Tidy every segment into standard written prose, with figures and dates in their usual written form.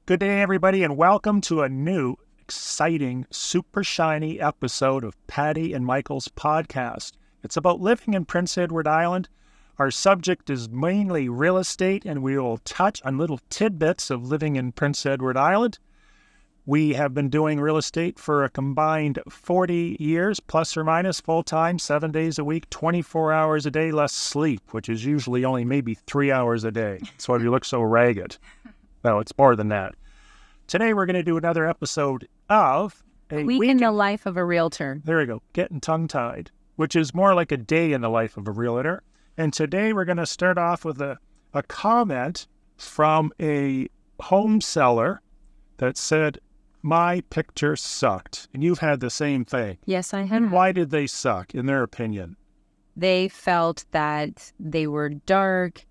Good day, everybody, and welcome to a new, exciting, super shiny episode of Patty and Michael's podcast. It's about living in Prince Edward Island. Our subject is mainly real estate, and we will touch on little tidbits of living in Prince Edward Island. We have been doing real estate for a combined 40 years, plus or minus, full-time, 7 days a week, 24 hours a day, less sleep, which is usually only maybe 3 hours a day. That's why we look so ragged. No, it's more than that. Today, we're going to do another episode of A Week in the Life of a Realtor. There we go, getting tongue-tied, which is more like a day in the life of a realtor. And today, we're going to start off with a comment from a home seller that said, my picture sucked. And you've had the same thing. Yes, I have. And why did they suck, in their opinion? They felt that they were dark.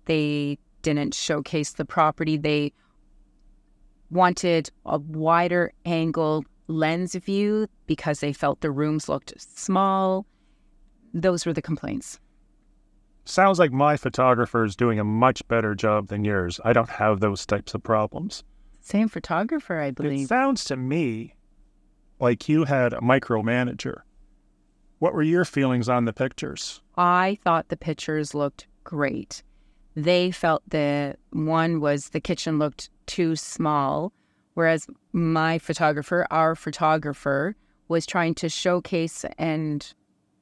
They didn't showcase the property. They wanted a wider angle lens view because they felt the rooms looked small. Those were the complaints. Sounds like my photographer is doing a much better job than yours. I don't have those types of problems. Same photographer, I believe. It sounds to me like you had a micromanager. What were your feelings on the pictures? I thought the pictures looked great. They felt the kitchen looked too small, whereas our photographer, was trying to showcase and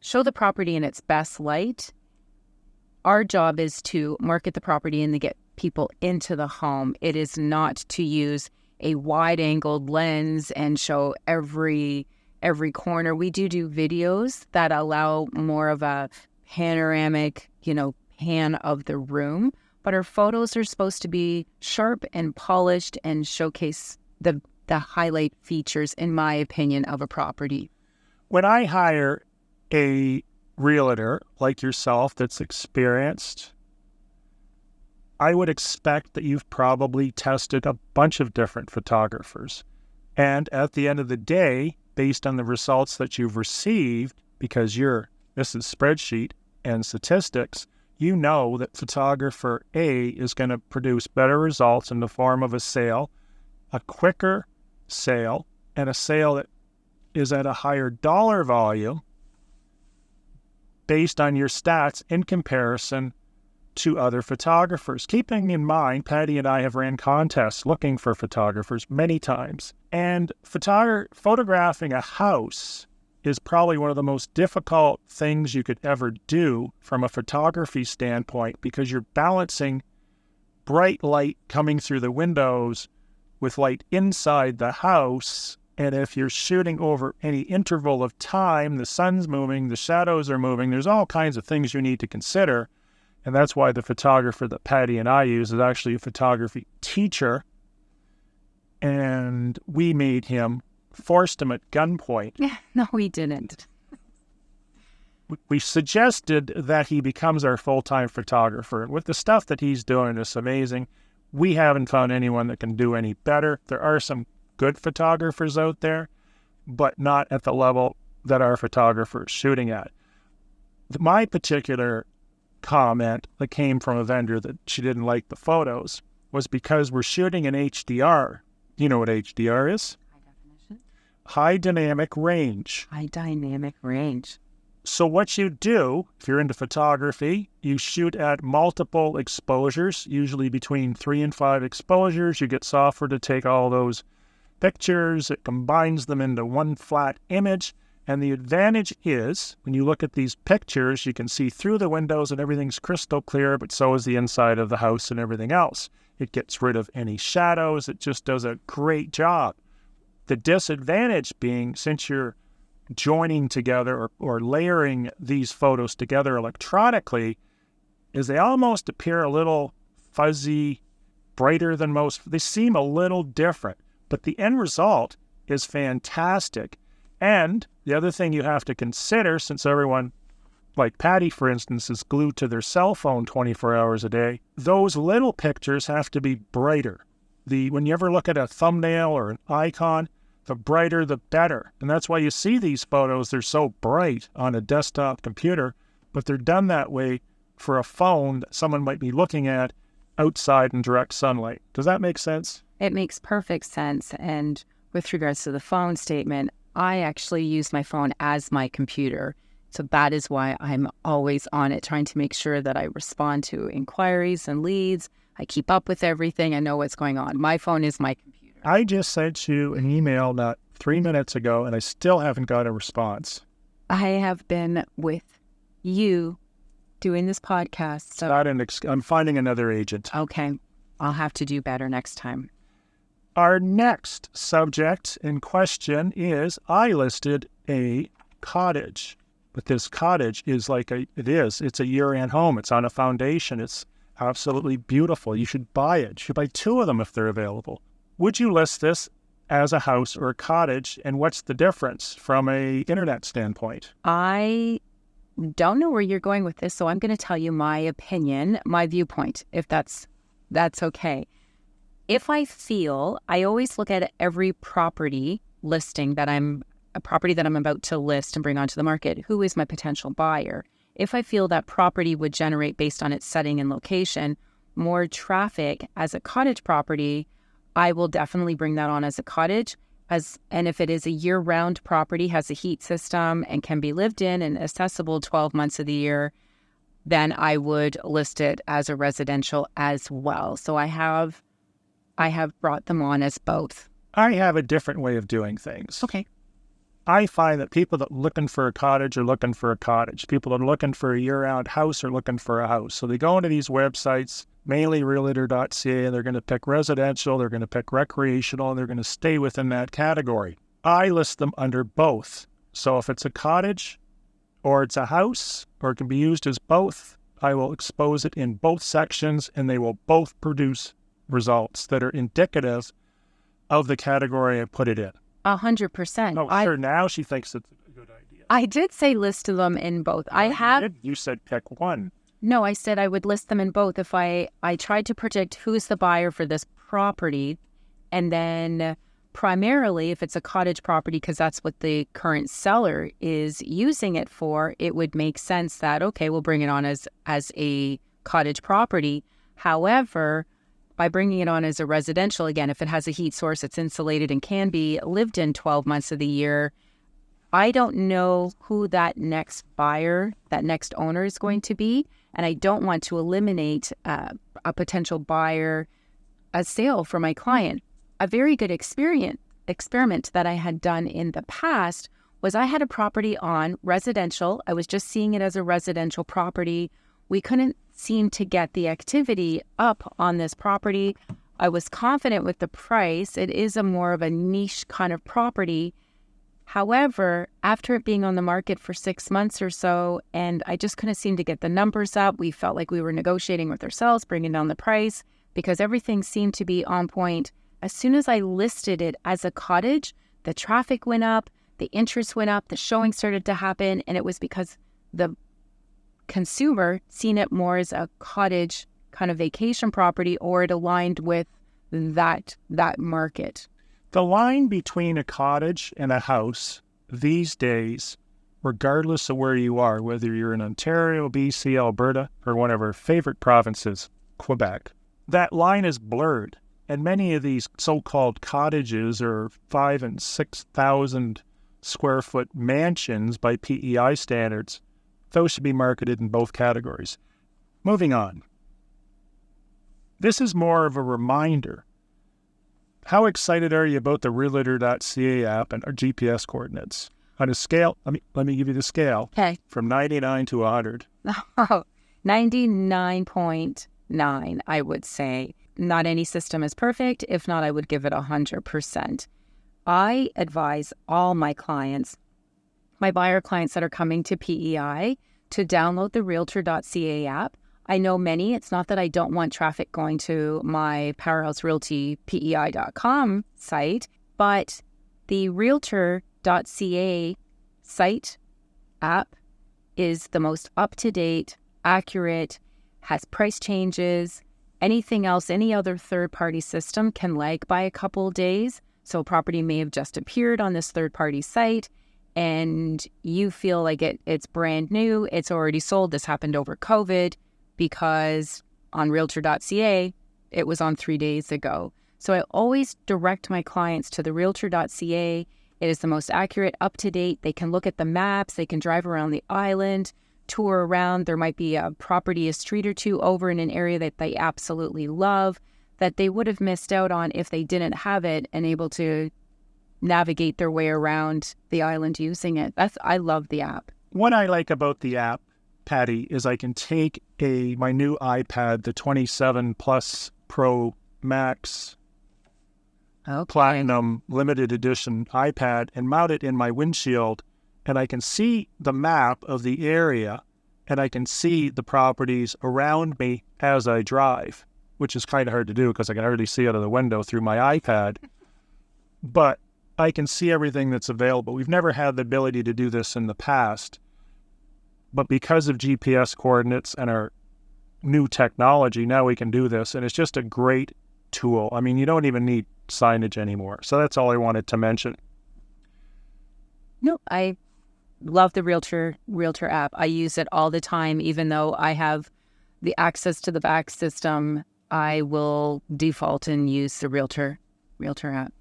show the property in its best light. Our job is to market the property and to get people into the home. It is not to use a wide-angled lens and show every corner. We do videos that allow more of a panoramic, pan of the room, but our photos are supposed to be sharp and polished and showcase the highlight features, in my opinion, of a property. When I hire a realtor like yourself that's experienced, I would expect that you've probably tested a bunch of different photographers. And at the end of the day, based on the results that you've received, because this is spreadsheet and statistics, you know that photographer A is going to produce better results in the form of a sale, a quicker sale, and a sale that is at a higher dollar volume based on your stats in comparison to other photographers. Keeping in mind, Patty and I have ran contests looking for photographers many times, and photographing a house is probably one of the most difficult things you could ever do from a photography standpoint, because you're balancing bright light coming through the windows with light inside the house. And if you're shooting over any interval of time, the sun's moving, the shadows are moving, there's all kinds of things you need to consider. And that's why the photographer that Patty and I use is actually a photography teacher. And we forced him at gunpoint. No, we didn't. We suggested that he becomes our full-time photographer. And with the stuff that he's doing, it's amazing. We haven't found anyone that can do any better. There are some good photographers out there, but not at the level that our photographer is shooting at. My particular comment that came from a vendor that she didn't like the photos was because we're shooting in HDR. You know what HDR is? High dynamic range. High dynamic range. So what you do, if you're into photography, you shoot at multiple exposures, usually between 3 and 5 exposures. You get software to take all those pictures. It combines them into one flat image. And the advantage is, when you look at these pictures, you can see through the windows and everything's crystal clear, but so is the inside of the house and everything else. It gets rid of any shadows. It just does a great job. The disadvantage being, since you're joining together or layering these photos together electronically, is they almost appear a little fuzzy, brighter than most. They seem a little different, but the end result is fantastic. And the other thing you have to consider, since everyone, like Patty, for instance, is glued to their cell phone 24 hours a day, those little pictures have to be brighter. When you ever look at a thumbnail or an icon, the brighter the better. And that's why you see these photos, they're so bright on a desktop computer, but they're done that way for a phone that someone might be looking at outside in direct sunlight. Does that make sense? It makes perfect sense. And with regards to the phone statement, I actually use my phone as my computer. So that is why I'm always on it, trying to make sure that I respond to inquiries and leads. I keep up with everything. I know what's going on. My phone is my computer. I just sent you an email not 3 minutes ago, and I still haven't got a response. I have been with you doing this podcast. So I'm finding another agent. okay, I'll have to do better next time. Our next subject in question is I listed a cottage, but this cottage is it's a year-end home. It's on a foundation. It's absolutely beautiful. You should buy it. You should buy 2 of them if they're available. Would you list this as a house or a cottage, and what's the difference from a internet standpoint? I don't know where you're going with this, so I'm going to tell you my opinion, my viewpoint, if that's okay. If I always look at every property listing a property that I'm about to list and bring onto the market, who is my potential buyer? If I feel that property would generate, based on its setting and location, more traffic as a cottage property, I will definitely bring that on as a cottage. And if it is a year-round property, has a heat system and can be lived in and accessible 12 months of the year, then I would list it as a residential as well. So I have brought them on as both. I have a different way of doing things. Okay. I find that people that are looking for a cottage are looking for a cottage. People that are looking for a year-round house are looking for a house. So they go into these websites, mainly realtor.ca, and they're going to pick residential, they're going to pick recreational, and they're going to stay within that category. I list them under both. So if it's a cottage or it's a house or it can be used as both, I will expose it in both sections, and they will both produce results that are indicative of the category I put it in. 100%. Oh, sure. Now she thinks it's a good idea. I did say list them in both. You said pick one. No, I said I would list them in both. If I tried to predict who's the buyer for this property, and then primarily if it's a cottage property, because that's what the current seller is using it for, it would make sense that, okay, we'll bring it on as a cottage property. However, by bringing it on as a residential, again, if it has a heat source, it's insulated and can be lived in 12 months of the year, I don't know who that next buyer, that next owner is going to be. And I don't want to eliminate a potential buyer, a sale for my client. A very good experiment that I had done in the past was I had a property on residential. I was just seeing it as a residential property. We couldn't seem to get the activity up on this property. I was confident with the price. It is a more of a niche kind of property. However, after it being on the market for 6 months or so, and I just couldn't seem to get the numbers up, we felt like we were negotiating with ourselves, bringing down the price, because everything seemed to be on point. As soon as I listed it as a cottage, the traffic went up, the interest went up, the showing started to happen, and it was because the consumer seen it more as a cottage kind of vacation property, or it aligned with that market. The line between a cottage and a house these days, regardless of where you are, whether you're in Ontario, BC, Alberta, or one of our favorite provinces, Quebec, that line is blurred. And many of these so-called cottages are 5,000 and 6,000 square foot mansions by PEI standards. Those should be marketed in both categories. Moving on. This is more of a reminder. How excited are you about the realtor.ca app and our GPS coordinates? On a scale, let me give you the scale. Okay. From 99 to 100. Oh, 99.9, I would say. Not any system is perfect. If not, I would give it 100%. I advise all my clients, my buyer clients that are coming to PEI, to download the realtor.ca app. I know many. It's not that I don't want traffic going to my Powerhouse Realty PEI.com site, but the realtor.ca site app is the most up-to-date, accurate, has price changes. Anything else, any other third-party system can lag by a couple of days. So a property may have just appeared on this third-party site, and you feel like it's brand new, it's already sold. This happened over COVID because on realtor.ca, it was on 3 days ago. So I always direct my clients to the realtor.ca. It is the most accurate, up-to-date. They can look at the maps. They can drive around the island, tour around. There might be a property a street or two over in an area that they absolutely love that they would have missed out on if they didn't have it, and able to navigate their way around the island using it. I love the app. What I like about the app, Patty, is I can take my new iPad, the 27 Plus Pro Max Platinum Limited Edition iPad, and mount it in my windshield, and I can see the map of the area, and I can see the properties around me as I drive, which is kind of hard to do because I can hardly see out of the window through my iPad. But I can see everything that's available. We've never had the ability to do this in the past, but because of GPS coordinates and our new technology, now we can do this, and it's just a great tool. I mean, you don't even need signage anymore. So that's all I wanted to mention. No, I love the Realtor app. I use it all the time. Even though I have the access to the back system, I will default and use the Realtor app.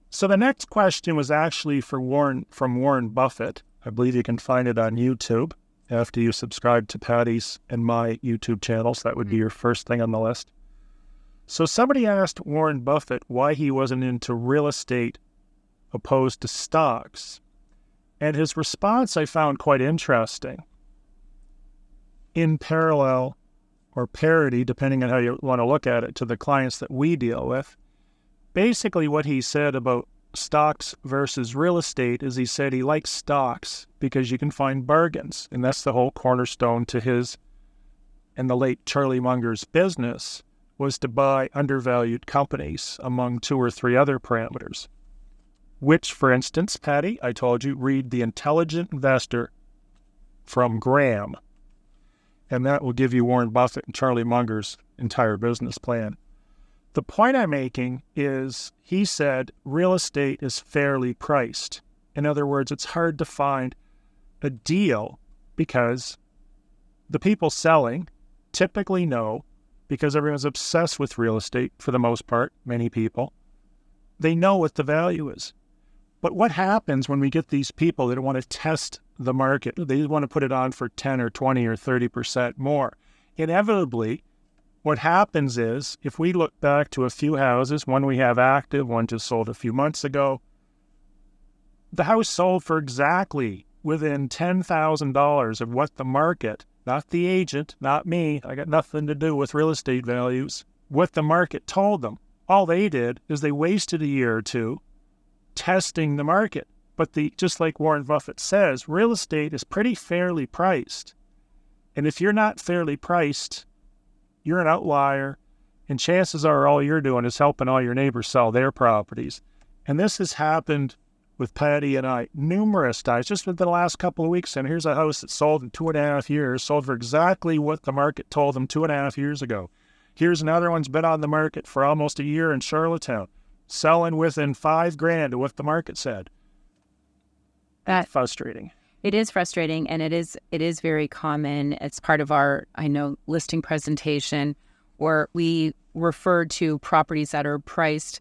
So the next question was actually from Warren Buffett. I believe you can find it on YouTube after you subscribe to Patty's and my YouTube channels. That would be your first thing on the list. So somebody asked Warren Buffett why he wasn't into real estate opposed to stocks. And his response I found quite interesting. In parallel or parity, depending on how you want to look at it, to the clients that we deal with, basically what he said about stocks versus real estate is he said he likes stocks because you can find bargains. And that's the whole cornerstone to his and the late Charlie Munger's business, was to buy undervalued companies among 2 or 3 other parameters. Which, for instance, Patty, I told you, read The Intelligent Investor from Graham. And that will give you Warren Buffett and Charlie Munger's entire business plan. The point I'm making is he said real estate is fairly priced. In other words, it's hard to find a deal because the people selling typically know, because everyone's obsessed with real estate for the most part, many people, they know what the value is. But what happens when we get these people that want to test the market? They want to put it on for 10 or 20 or 30% more. Inevitably, what happens is, if we look back to a few houses, one we have active, one just sold a few months ago, the house sold for exactly within $10,000 of what the market, not the agent, not me, I got nothing to do with real estate values, what the market told them. All they did is they wasted a year or two testing the market. But just like Warren Buffett says, real estate is pretty fairly priced. And if you're not fairly priced, you're an outlier, and chances are all you're doing is helping all your neighbors sell their properties. And this has happened with Patty and I numerous times, just within the last couple of weeks. And here's a house that sold in 2.5 years, sold for exactly what the market told them 2.5 years ago. Here's another one's been on the market for almost a year in Charlottetown, selling within $5,000 of what the market said. That's frustrating. It is frustrating, and it is very common. It's part of our, listing presentation where we refer to properties that are priced,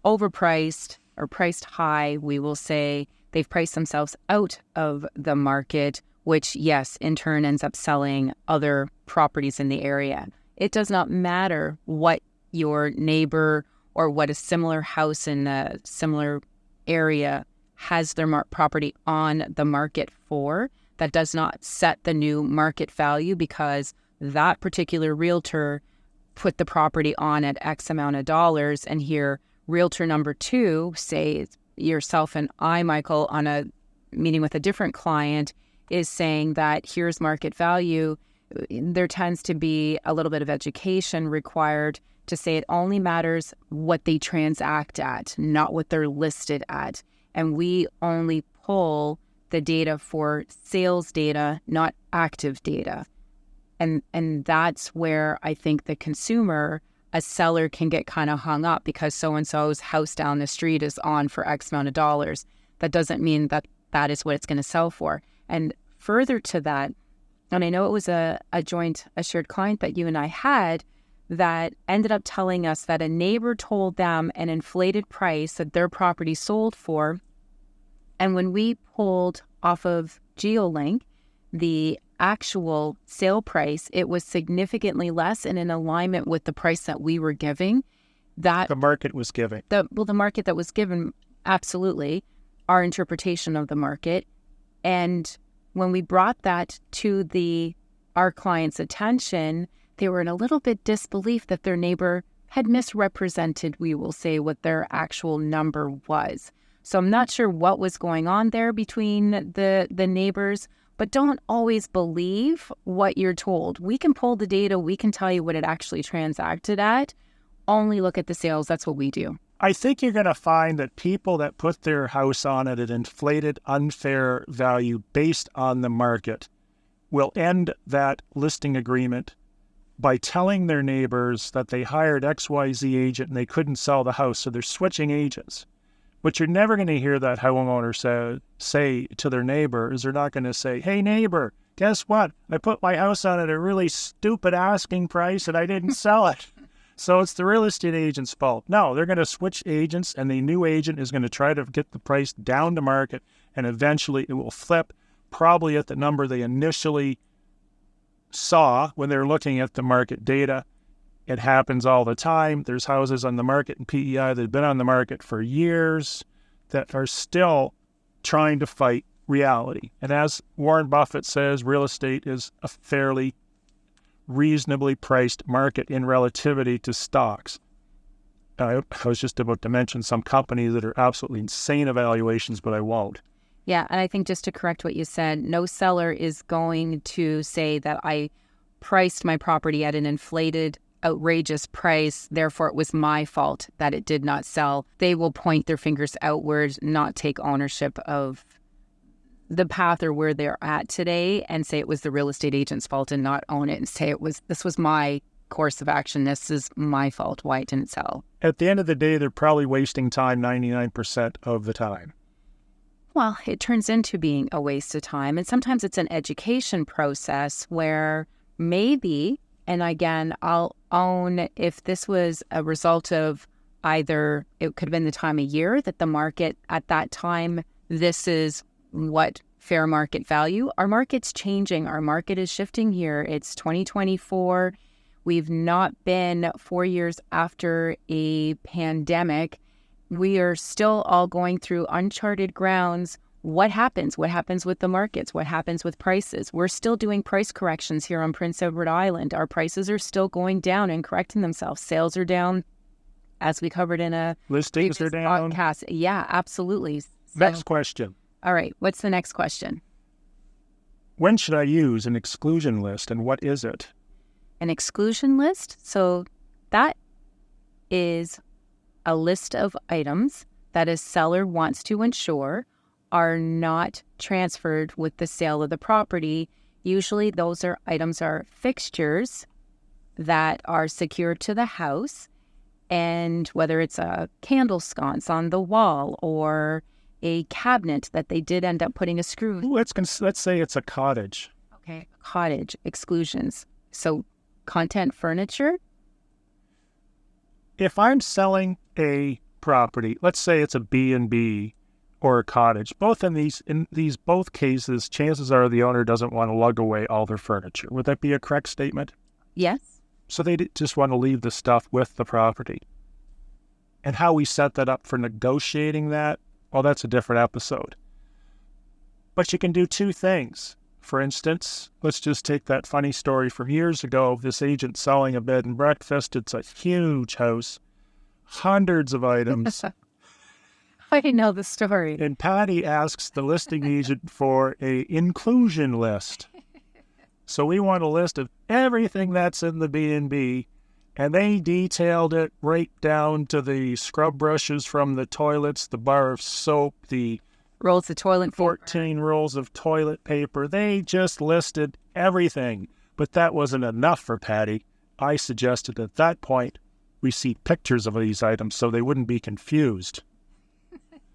overpriced, or priced high. We will say they've priced themselves out of the market, which, yes, in turn ends up selling other properties in the area. It does not matter what your neighbor or what a similar house in a similar area has their property on the market for. That does not set the new market value, because that particular realtor put the property on at X amount of dollars, and here realtor number 2, say yourself and I, Michael, on a meeting with a different client, is saying that here's market value. There tends to be a little bit of education required to say it only matters what they transact at, not what they're listed at. And we only pull the data for sales data, not active data. And that's where I think the consumer, a seller, can get kind of hung up because so-and-so's house down the street is on for X amount of dollars. That doesn't mean that that is what it's going to sell for. And further to that, and I know it was a shared client that you and I had, that ended up telling us that a neighbor told them an inflated price that their property sold for. And when we pulled off of GeoLink the actual sale price, it was significantly less and in alignment with the price that we were giving. That the market was giving. The market that was given, absolutely, our interpretation of the market. And when we brought that to our client's attention, they were in a little bit disbelief that their neighbor had misrepresented, we will say, what their actual number was. So I'm not sure what was going on there between the neighbors, but don't always believe what you're told. We can pull the data. We can tell you what it actually transacted at. Only look at the sales. That's what we do. I think you're going to find that people that put their house on at an inflated, unfair value based on the market will end that listing agreement by telling their neighbors that they hired XYZ agent and they couldn't sell the house, so they're switching agents. But you're never going to hear that homeowner say to their neighbor is they're not going to say, hey, neighbor, guess what? I put my house on at a really stupid asking price and I didn't sell it. So it's the real estate agent's fault. No, they're going to switch agents, and the new agent is going to try to get the price down to market, and eventually it will flip, probably at the number they initially saw when they're looking at the market data. It happens all the time. There's houses on the market in PEI that have been on the market for years that are still trying to fight reality. And as Warren Buffett says, real estate is a fairly reasonably priced market in relativity to stocks. I was just about to mention some companies that are absolutely insane evaluations, but I won't. Yeah, and I think just to correct what you said, no seller is going to say that I priced my property at an inflated, outrageous price, therefore it was my fault that it did not sell. They will point their fingers outward, not take ownership of the path or where they're at today, and say it was the real estate agent's fault, and not own it and say this was my course of action. This is my fault why it didn't sell. At the end of the day, they're probably wasting time 99% of the time. Well, it turns into being a waste of time. And sometimes it's an education process where maybe, and again, I'll own if this was a result of either it could have been the time of year that the market at that time, this is what fair market value. Our market's changing. Our market is shifting here. It's 2024. We've not been 4 years after a pandemic. We are still all going through uncharted grounds. What happens? What happens with the markets? What happens with prices? We're still doing price corrections here on Prince Edward Island. Our prices are still going down and correcting themselves. Sales are down, as we covered in a listings are down. Podcast. Yeah, absolutely. Next question. All right. What's the next question? When should I use an exclusion list, and what is it? An exclusion list? So that is a list of items that a seller wants to ensure are not transferred with the sale of the property. Usually those items are fixtures that are secured to the house, and whether it's a candle sconce on the wall or a cabinet that they did end up putting a screw. Ooh, let's say it's a cottage. Okay, cottage exclusions. So content furniture. If I'm selling a property, let's say it's a B&B or a cottage, in these both cases, chances are the owner doesn't want to lug away all their furniture. Would that be a correct statement? Yes. So they just want to leave the stuff with the property. And how we set that up for negotiating that, well, that's a different episode. But you can do two things. For instance, let's just take that funny story from years ago, this agent selling a bed and breakfast. It's a huge house, hundreds of items. I know the story. And Patty asks the listing agent for a inclusion list. So we want a list of everything that's in the B&B, and they detailed it right down to the scrub brushes from the toilets, the bar of soap, the rolls of toilet paper. 14 rolls of toilet paper. They just listed everything. But that wasn't enough for Patty. I suggested at that point we see pictures of these items so they wouldn't be confused.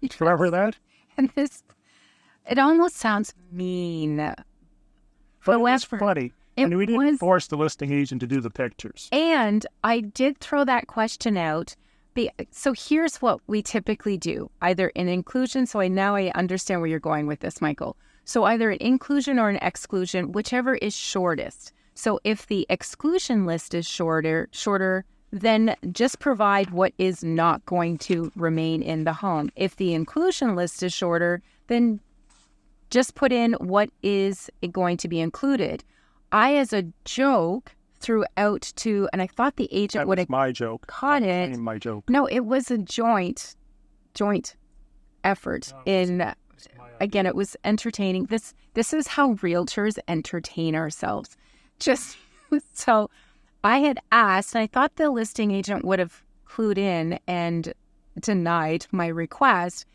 Yes. Remember that? And it almost sounds mean. But it was funny. And we didn't force the listing agent to do the pictures. And I did throw that question out. So here's what we typically do, either an inclusion. So now I understand where you're going with this, Michael. So either an inclusion or an exclusion, whichever is shortest. So if the exclusion list is shorter, then just provide what is not going to remain in the home. If the inclusion list is shorter, then just put in what is going to be included. I, as a joke, threw out to, and I thought the agent would have my joke. Caught it. My joke. No, it was a joint effort. Again, it was entertaining. This is how realtors entertain ourselves. Just so I had asked, and I thought the listing agent would have clued in and denied my request.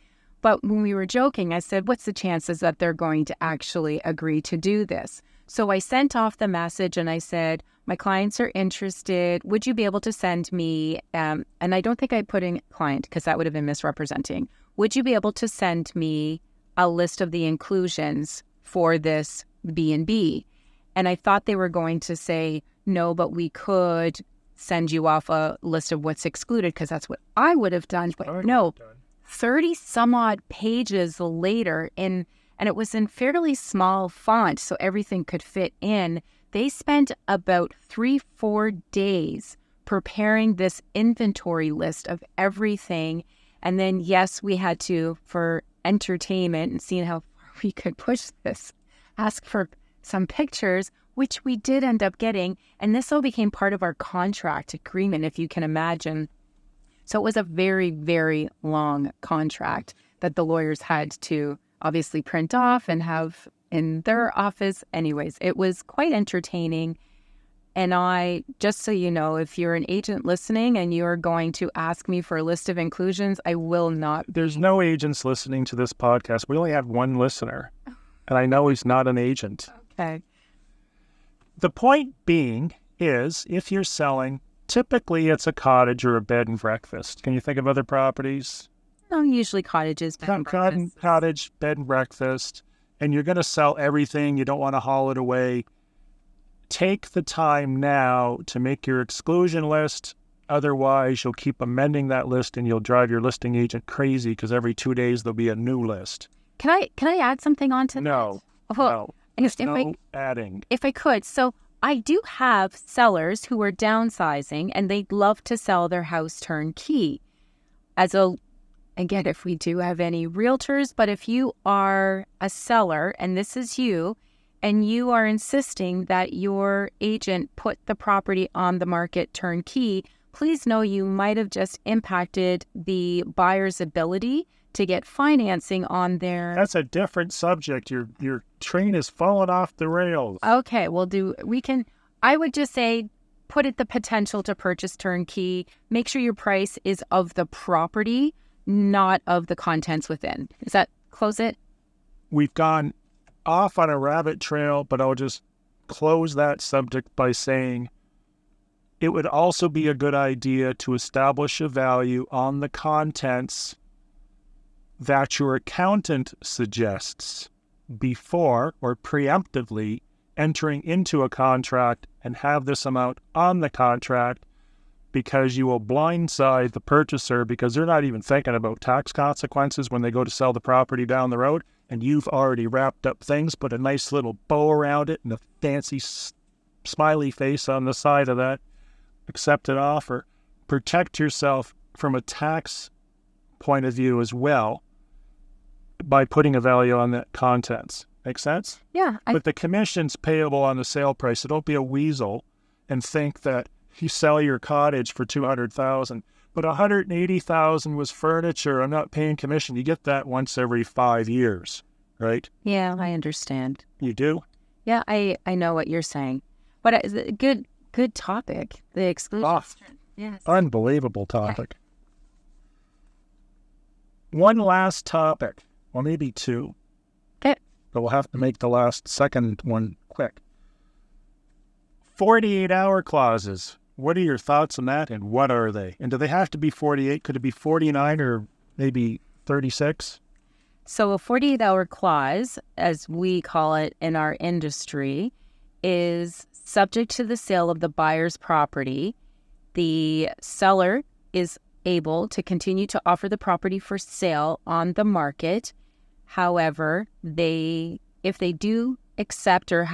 But when we were joking, I said, what's the chances that they're going to actually agree to do this? So I sent off the message and I said, my clients are interested. Would you be able to send me, and I don't think I put in client because that would have been misrepresenting. Would you be able to send me a list of the inclusions for this B&B? And I thought they were going to say, no, but we could send you off a list of what's excluded because that's what I would have done. But no, 30 some odd pages later, and it was in fairly small font, so everything could fit in. They spent about 3-4 days preparing this inventory list of everything. And then, yes, we had to, for entertainment and seeing how far we could push this, ask for some pictures, which we did end up getting. And this all became part of our contract agreement, if you can imagine. So it was a very, very long contract that the lawyers had to obviously print off and have in their office. Anyways, it was quite entertaining. And I, just so you know, if you're an agent listening and you're going to ask me for a list of inclusions, I will not. There's no agents listening to this podcast. We only have one listener, and I know he's not an agent. Okay. The point being is, if you're selling, typically it's a cottage or a bed and breakfast. Can you think of other properties? No, usually cottages, bed and breakfast. Cottage, bed and breakfast, and you're going to sell everything. You don't want to haul it away. Take the time now to make your exclusion list. Otherwise, you'll keep amending that list and you'll drive your listing agent crazy because every 2 days there'll be a new list. Can I add something on to No. that? Well, no adding. If I could. So I do have sellers who are downsizing and they'd love to sell their house turnkey. Again, if we do have any realtors, but if you are a seller and this is you, and you are insisting that your agent put the property on the market turnkey, please know you might have just impacted the buyer's ability to get financing on their... That's a different subject. Your train is falling off the rails. Okay, I would just say, put it the potential to purchase turnkey. Make sure your price is of the property, not of the contents within. Does that close it? We've gone off on a rabbit trail, but I'll just close that subject by saying it would also be a good idea to establish a value on the contents that your accountant suggests before or preemptively entering into a contract and have this amount on the contract, because you will blindside the purchaser because they're not even thinking about tax consequences when they go to sell the property down the road, and you've already wrapped up things, put a nice little bow around it and a fancy smiley face on the side of that accepted offer. Protect yourself from a tax point of view as well by putting a value on the contents. Make sense? Yeah. But the commission's payable on the sale price, so don't be a weasel and think that you sell your cottage for $200,000, but $180,000 was furniture. I'm not paying commission. You get that once every 5 years, right? Yeah, I understand. You do? Yeah, I know what you're saying, but it's a good topic. The exclusion. Yes. Unbelievable topic. Okay. One last topic, well, maybe two. Okay. But we'll have to make the second one quick. 48-hour clauses. What are your thoughts on that, and what are they? And do they have to be 48? Could it be 49 or maybe 36? So a 48-hour clause, as we call it in our industry, is subject to the sale of the buyer's property. The seller is able to continue to offer the property for sale on the market. However, if they do accept or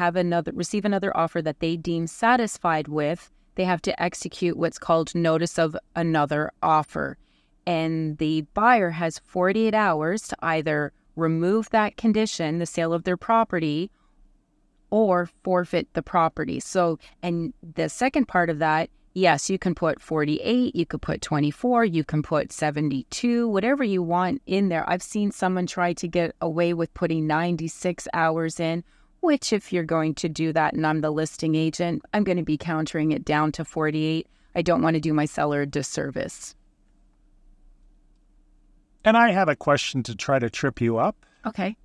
receive another offer that they deem satisfied with, they have to execute what's called notice of another offer. And the buyer has 48 hours to either remove that condition, the sale of their property, or forfeit the property. So, and the second part of that, yes, you can put 48, you could put 24, you can put 72, whatever you want in there. I've seen someone try to get away with putting 96 hours in, which if you're going to do that and I'm the listing agent, I'm going to be countering it down to 48. I don't want to do my seller a disservice. And I have a question to try to trip you up. Okay.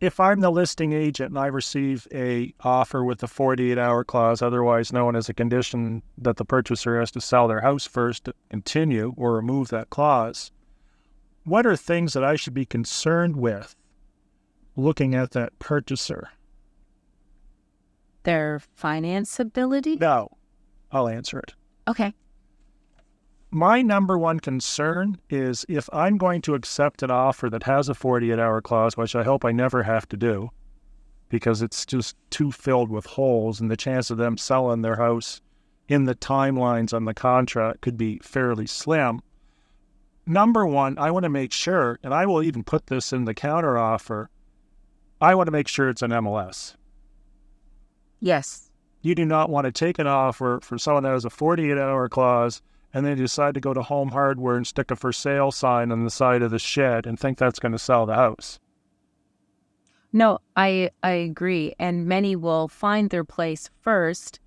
If I'm the listing agent and I receive a offer with a 48-hour clause, otherwise known as a condition that the purchaser has to sell their house first to continue or remove that clause, what are things that I should be concerned with looking at that purchaser? Their finance ability? No, I'll answer it. Okay. My number one concern is if I'm going to accept an offer that has a 48-hour clause, which I hope I never have to do, because it's just too filled with holes and the chance of them selling their house in the timelines on the contract could be fairly slim. Number one, I want to make sure, and I will even put this in the counter offer, I want to make sure it's an MLS. Yes. You do not want to take an offer for someone that has a 48-hour clause and then decide to go to Home Hardware and stick a for sale sign on the side of the shed and think that's going to sell the house. No, I agree. And many will find their place first,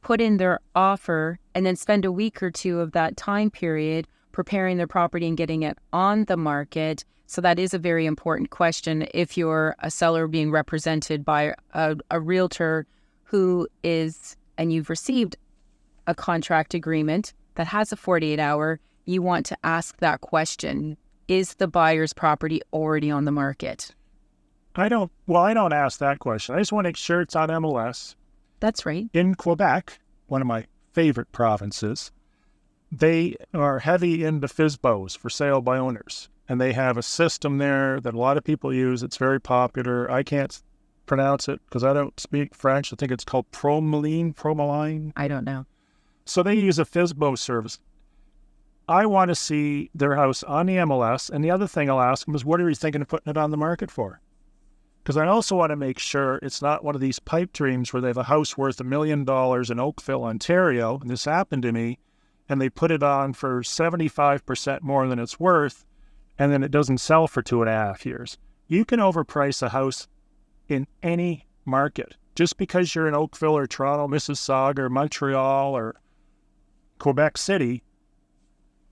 put in their offer, and then spend a week or two of that time period preparing their property and getting it on the market. So that is a very important question if you're a seller being represented by a realtor who is, and you've received a contract agreement that has a 48-hour, you want to ask that question. Is the buyer's property already on the market? I don't ask that question. I just want to make sure it's on MLS. That's right. In Quebec, one of my favorite provinces, they are heavy into FSBOs, for sale by owners. And they have a system there that a lot of people use. It's very popular. I can't pronounce it because I don't speak French. I think it's called Promaline. I don't know. So they use a FSBO service. I want to see their house on the MLS. And the other thing I'll ask them is, what are you thinking of putting it on the market for? Because I also want to make sure it's not one of these pipe dreams where they have a house worth $1 million in Oakville, Ontario, and this happened to me, and they put it on for 75% more than it's worth, and then it doesn't sell for 2.5 years. You can overprice a house in any market. Just because you're in Oakville or Toronto, Mississauga or Montreal or Quebec City,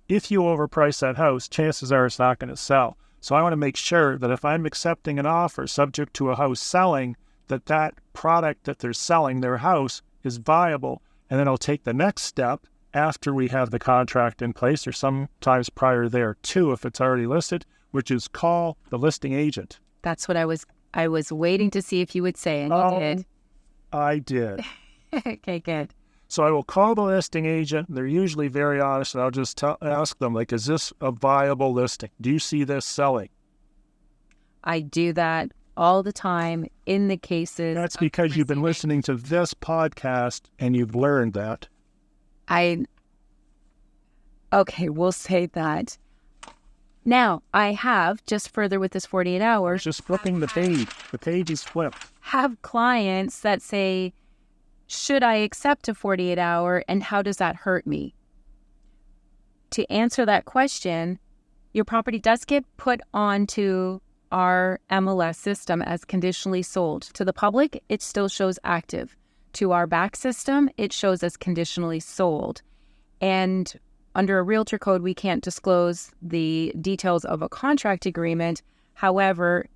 if you overprice that house, chances are it's not going to sell. So I want to make sure that if I'm accepting an offer subject to a house selling, that that product that they're selling, their house, is viable. And then I'll take the next step after we have the contract in place, or sometimes prior there too, if it's already listed, which is call the listing agent. That's what I was waiting to see if you would say, and you did. I did. Okay, good. So I will call the listing agent. They're usually very honest, and I'll just ask them, like, is this a viable listing? Do you see this selling? I do that all the time in the cases. That's because you've been listening to this podcast and you've learned that. Okay, we'll say that. Now, I have, just further with this 48 hours. Just flipping the page. The page is flipped. Have clients that say, should I accept a 48-hour and how does that hurt me? To answer that question, your property does get put onto our MLS system as conditionally sold. To the public, it still shows active. To our back system, it shows as conditionally sold. And under a realtor code, we can't disclose the details of a contract agreement. However,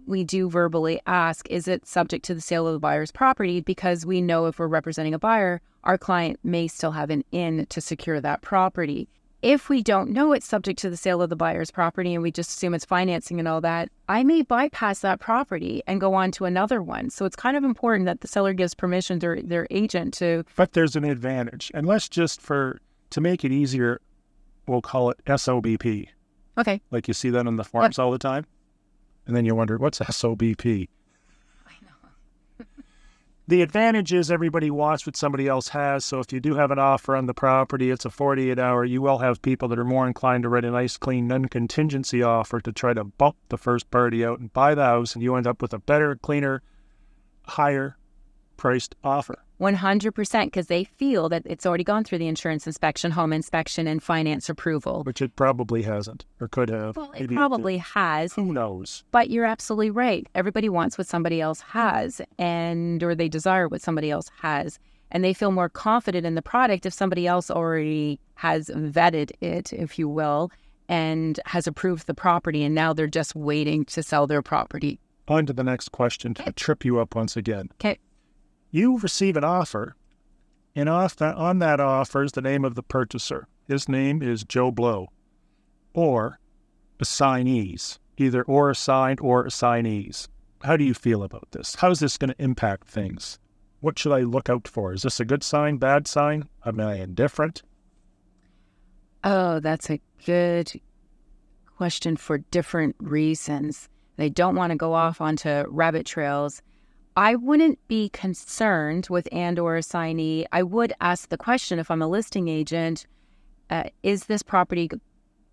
we do verbally ask, is it subject to the sale of the buyer's property? Because we know if we're representing a buyer, our client may still have an in to secure that property. If we don't know it's subject to the sale of the buyer's property and we just assume it's financing and all that, I may bypass that property and go on to another one. So it's kind of important that the seller gives permission to their agent to... But there's an advantage. And let's just to make it easier, we'll call it SOBP. Okay. Like you see that on the forms all the time. And then you wonder, what's SOBP? I know. The advantage is everybody wants what somebody else has. So if you do have an offer on the property, it's a 48-hour. You will have people that are more inclined to write a nice, clean, non-contingency offer to try to bump the first party out and buy the house. And you end up with a better, cleaner, higher priced offer. 100%, because they feel that it's already gone through the insurance inspection, home inspection, and finance approval. Which it probably hasn't or could have. Well, it probably has. Who knows? But you're absolutely right. Everybody wants what somebody else has, or they desire what somebody else has. And they feel more confident in the product if somebody else already has vetted it, if you will, and has approved the property, and now they're just waiting to sell their property. On to the next question to trip you up once again. Okay. You receive an offer, and on that offer is the name of the purchaser. His name is Joe Blow, or assignees, either or assigned or assignees. How do you feel about this? How is this going to impact things? What should I look out for? Is this a good sign, bad sign? Am I indifferent? Oh, that's a good question for different reasons. They don't want to go off onto rabbit trails. I wouldn't be concerned with and or assignee. I would ask the question if I'm a listing agent, is this property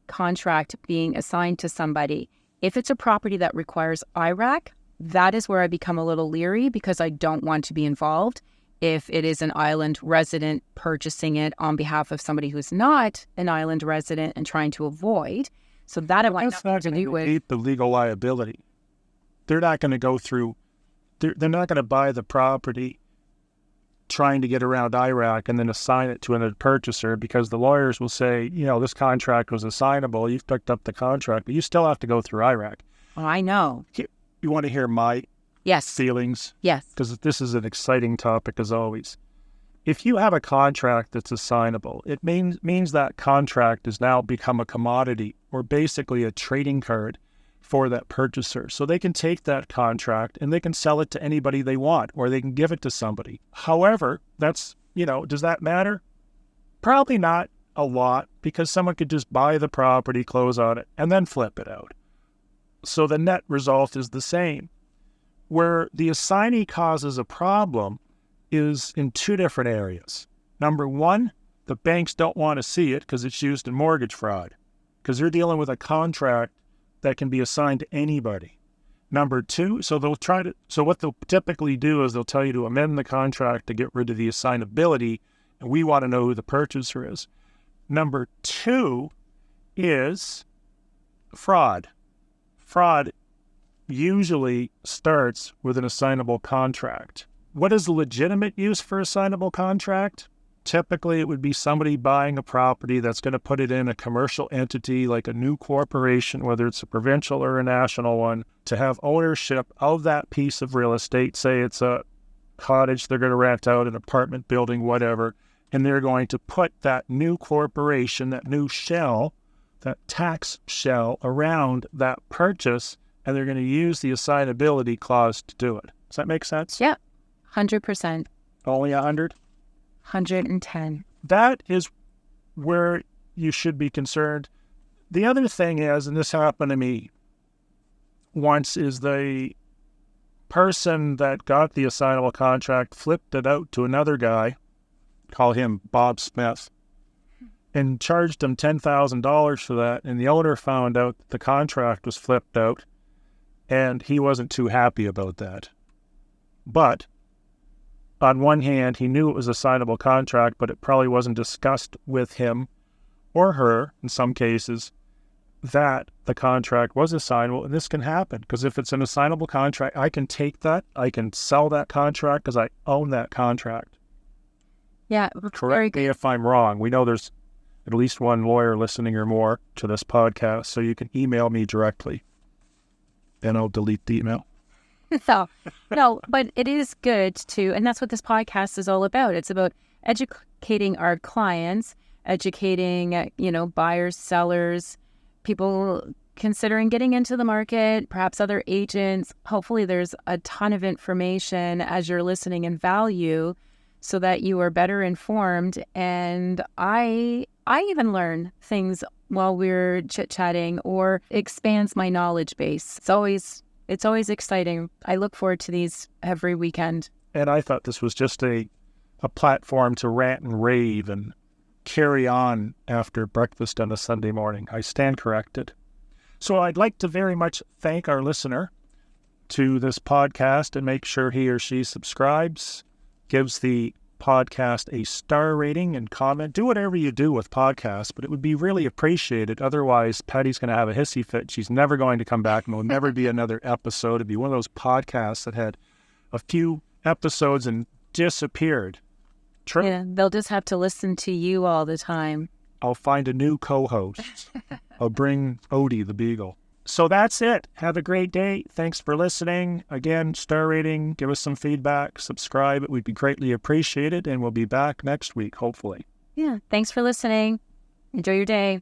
contract being assigned to somebody? If it's a property that requires IRAC, that is where I become a little leery because I don't want to be involved. If it is an island resident purchasing it on behalf of somebody who's not an island resident and trying to avoid. So that I want nothing to do with the legal liability. They're not going to go through. They're not going to buy the property trying to get around IRAC and then assign it to another purchaser because the lawyers will say, this contract was assignable. You've picked up the contract, but you still have to go through IRAC. Oh, I know. You want to hear my feelings? Yes. Because this is an exciting topic as always. If you have a contract that's assignable, it means that contract has now become a commodity or basically a trading card for that purchaser. So they can take that contract and they can sell it to anybody they want, or they can give it to somebody. However, does that matter? Probably not a lot, because someone could just buy the property, close on it, and then flip it out. So the net result is the same. Where the assignee causes a problem is in two different areas. Number one, the banks don't want to see it because it's used in mortgage fraud, because they're dealing with a contract that can be assigned to anybody. Number two, so what they'll typically do is they'll tell you to amend the contract to get rid of the assignability, and we want to know who the purchaser is. Number two is fraud. Fraud usually starts with an assignable contract. What is the legitimate use for assignable contract? Typically, it would be somebody buying a property that's going to put it in a commercial entity like a new corporation, whether it's a provincial or a national one, to have ownership of that piece of real estate. Say it's a cottage, they're going to rent out an apartment building, whatever, and they're going to put that new corporation, that new shell, that tax shell around that purchase, and they're going to use the assignability clause to do it. Does that make sense? Yep, 100%. Only 100? 110. That is where you should be concerned. The other thing is, and this happened to me once, is the person that got the assignable contract flipped it out to another guy, call him Bob Smith, and charged him $10,000 for that. And the owner found out that the contract was flipped out, and he wasn't too happy about that. But on one hand, he knew it was a assignable contract, but it probably wasn't discussed with him or her, in some cases, that the contract was assignable. And this can happen, because if it's an assignable contract, I can take that, I can sell that contract because I own that contract. Yeah. Correct me if I'm wrong. We know there's at least one lawyer listening or more to this podcast, so you can email me directly, and I'll delete the email. So, no, but it is good to, and that's what this podcast is all about. It's about educating our clients educating, buyers, sellers, people considering getting into the market, perhaps other agents. Hopefully there's a ton of information as you're listening and value so that you are better informed. And I even learn things while we're chit-chatting or expands my knowledge base. It's always exciting. I look forward to these every weekend. And I thought this was just a platform to rant and rave and carry on after breakfast on a Sunday morning. I stand corrected. So I'd like to very much thank our listener to this podcast and make sure he or she subscribes, gives the podcast a star rating and comment. Do whatever you do with podcasts, but it would be really appreciated. Otherwise, Patty's going to have a hissy fit. She's never going to come back and will never be another episode. It'd be one of those podcasts that had a few episodes and disappeared. True. Yeah, they'll just have to listen to you all the time. I'll find a new co-host. I'll bring Odie the Beagle. So that's it. Have a great day. Thanks for listening. Again, star rating, give us some feedback, subscribe. It would be greatly appreciated, and we'll be back next week, hopefully. Yeah, thanks for listening. Enjoy your day.